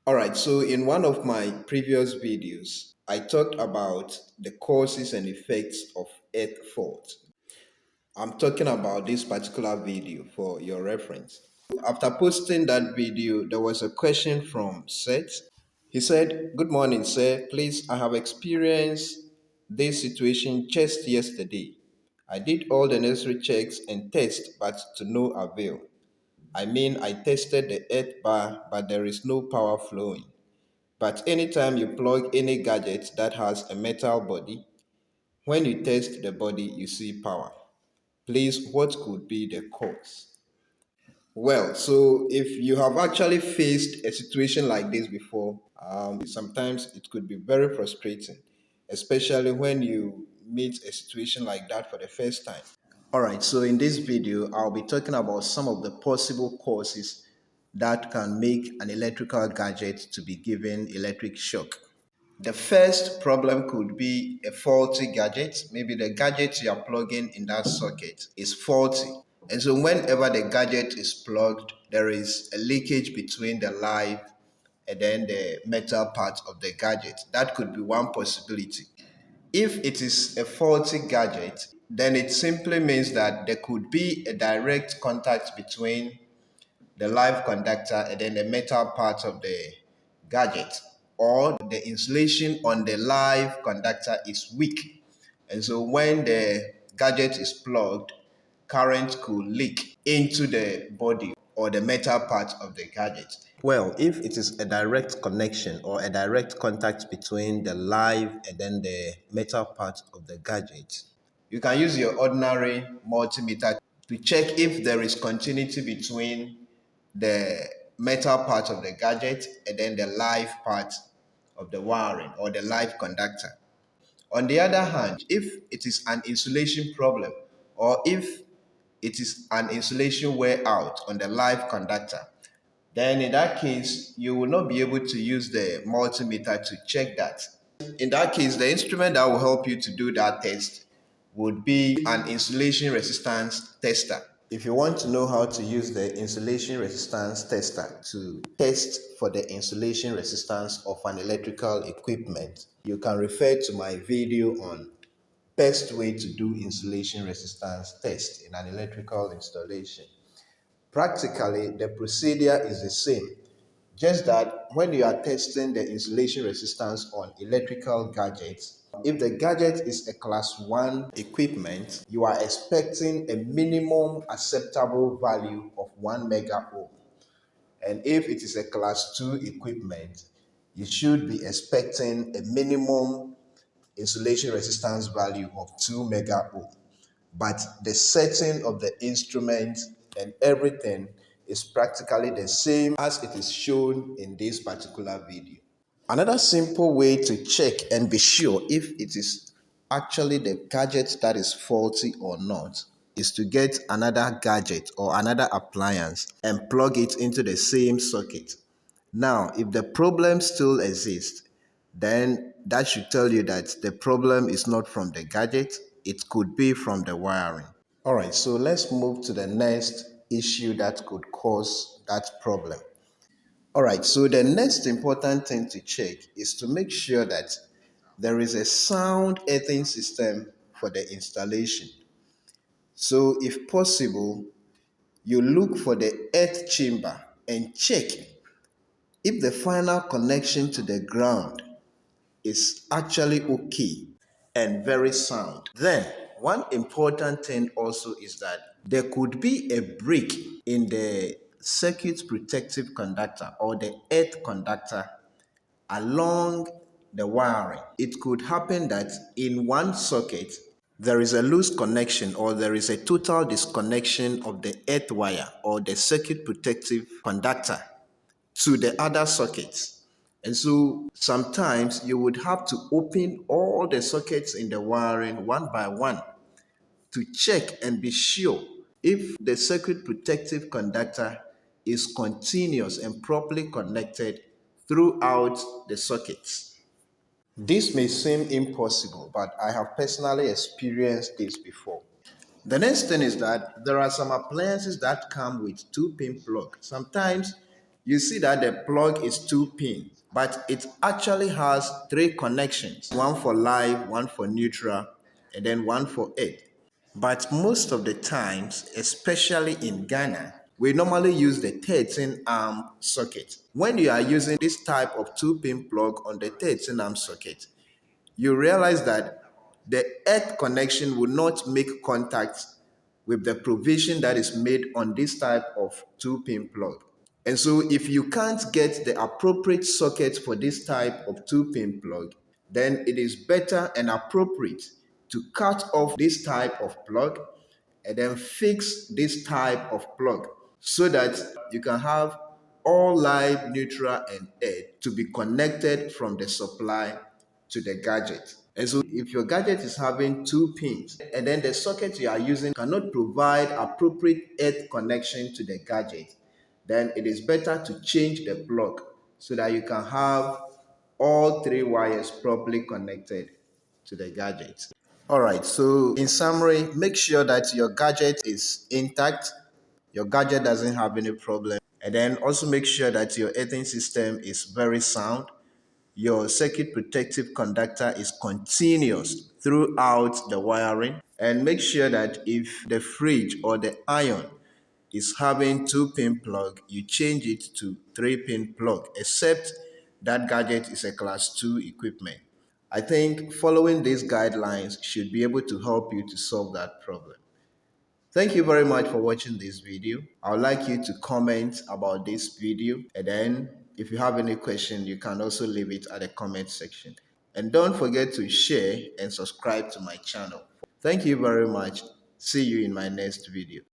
All right, so in one of my previous videos, I talked about the causes and effects of earth fault. I'm talking about this particular video for your reference. After posting that video, there was a question from Seth. He said, "Good morning, sir. Please, I have experienced this situation just yesterday. I did all the necessary checks and tests, but to no avail. I mean, I tested the earth bar, but there is no power flowing. But anytime you plug any gadget that has a metal body, when you test the body, you see power. Please, what could be the cause?" Well, so if you have actually faced a situation like this before, sometimes it could be very frustrating, especially when you meet a situation like that for the first time. All right, so in this video, I'll be talking about some of the possible causes that can make an electrical gadget to be given electric shock. The first problem could be a faulty gadget. Maybe the gadget you are plugging in that socket is faulty. And so whenever the gadget is plugged, there is a leakage between the live and then the metal part of the gadget. That could be one possibility. If it is a faulty gadget, then it simply means that there could be a direct contact between the live conductor and then the metal part of the gadget, or the insulation on the live conductor is weak, and so when the gadget is plugged, current could leak into the body or the metal part of the gadget. Well, if it is a direct connection or a direct contact between the live and then the metal part of the gadget, you can use your ordinary multimeter to check if there is continuity between the metal part of the gadget and then the live part of the wiring or the live conductor. On the other hand, if it is an insulation problem or if it is an insulation wear out on the live conductor, then in that case, you will not be able to use the multimeter to check that. In that case, the instrument that will help you to do that test would be an insulation resistance tester. If you want to know how to use the insulation resistance tester to test for the insulation resistance of an electrical equipment, you can refer to my video on best way to do insulation resistance test in an electrical installation. Practically, the procedure is the same, just that when you are testing the insulation resistance on electrical gadgets, if the gadget is a class 1 equipment, you are expecting a minimum acceptable value of 1 mega ohm. And if it is a class 2 equipment, you should be expecting a minimum insulation resistance value of 2 mega ohm. But the setting of the instrument and everything is practically the same as it is shown in this particular video. Another simple way to check and be sure if it is actually the gadget that is faulty or not is to get another gadget or another appliance and plug it into the same socket. Now, if the problem still exists, then that should tell you that the problem is not from the gadget, it could be from the wiring. All right, so let's move to the next issue that could cause that problem. All right, so the next important thing to check is to make sure that there is a sound earthing system for the installation. So, if possible, you look for the earth chamber and check if the final connection to the ground is actually okay and very sound. Then, one important thing also is that there could be a break in the circuit protective conductor or the earth conductor along the wiring. It could happen that in one socket there is a loose connection or there is a total disconnection of the earth wire or the circuit protective conductor to the other sockets. And so sometimes you would have to open all the sockets in the wiring one by one to check and be sure if the circuit protective conductor is continuous and properly connected throughout the sockets. This may seem impossible, but I have personally experienced this before. The next thing is that there are some appliances that come with two pin plug. Sometimes you see that the plug is two pin, but it actually has three connections, one for live, one for neutral, and then one for earth. But most of the times, especially in Ghana, we normally use the 13 arm socket. When you are using this type of two pin plug on the 13 arm socket, you realize that the earth connection will not make contact with the provision that is made on this type of two pin plug. And so if you can't get the appropriate socket for this type of two pin plug, then it is better and appropriate to cut off this type of plug and then fix this type of plug so that you can have all live, neutral, and earth to be connected from the supply to the gadget. And so if your gadget is having two pins and then the socket you are using cannot provide appropriate earth connection to the gadget, then it is better to change the plug so that you can have all three wires properly connected to the gadget. All right, so in summary, make sure that your gadget is intact, your gadget doesn't have any problem, and then also make sure that your earthing system is very sound. Your circuit protective conductor is continuous throughout the wiring, and make sure that if the fridge or the iron is having two pin plug, you change it to three pin plug, except that gadget is a class 2 equipment. I think following these guidelines should be able to help you to solve that problem. Thank you very much for watching this video. I would like you to comment about this video, and then if you have any question, you can also leave it at the comment section. And don't forget to share and subscribe to my channel. Thank you very much. See you in my next video.